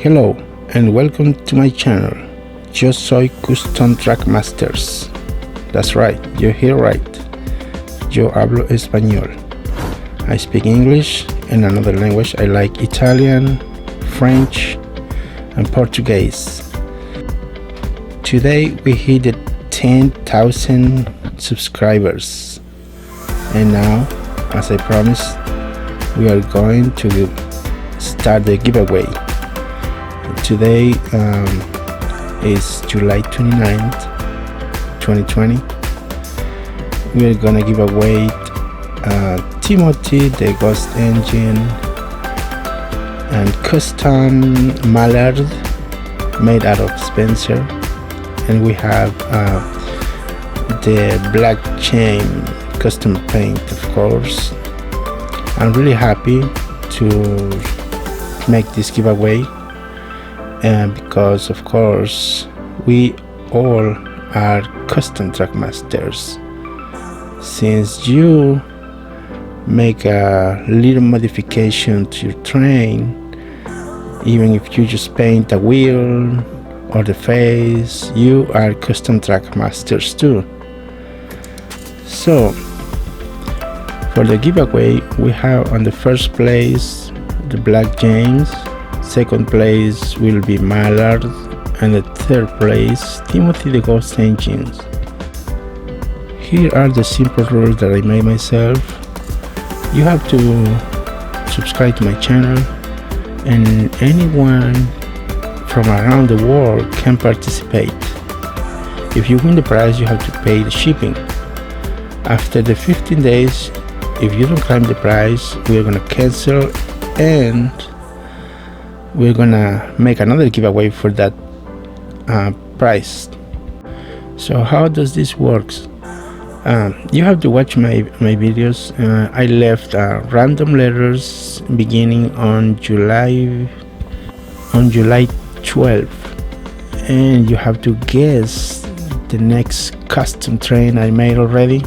Hello and welcome to my channel. Yo soy Custom Trackmasters. That's right, you hear right. Yo hablo español. I speak English and another language. I like Italian, French, and Portuguese. Today we hit the 10,000 subscribers. And now, as I promised, we are going to start the giveaway. Today is July 29th, 2020. We are gonna give away Timothy the Ghost Engine and custom mallard made out of Spencer, and we have the black chain custom paint, of course. I'm really happy to make this giveaway, and because of course we all are custom track masters. Since you make a little modification to your train, even if you just paint a wheel or the face, you are custom track masters too. So for the giveaway, we have on the first place the Black James, second place will be Mallard, and the third place Timothy the Ghost Engines. Here are the simple rules that I made myself. You have to subscribe to my channel, and anyone from around the world can participate. If you win the prize, you have to pay the shipping. After the 15 days, if you don't claim the prize, we are gonna cancel and we're gonna make another giveaway for that prize. So how does this work? You have to watch my videos. I left random letters beginning on July 12th, and you have to guess the next custom train I made already.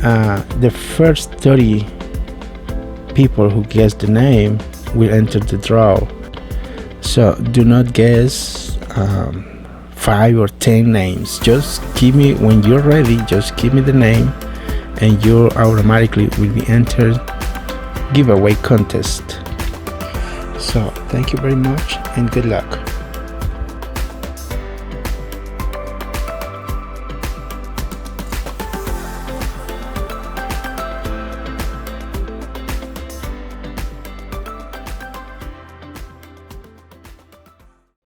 The first 30 people who guess the name will enter the draw. So do not guess 5 or 10 names. Just give me, when you're ready, just give me the name and you automatically will be entered giveaway contest. So thank you very much and good luck.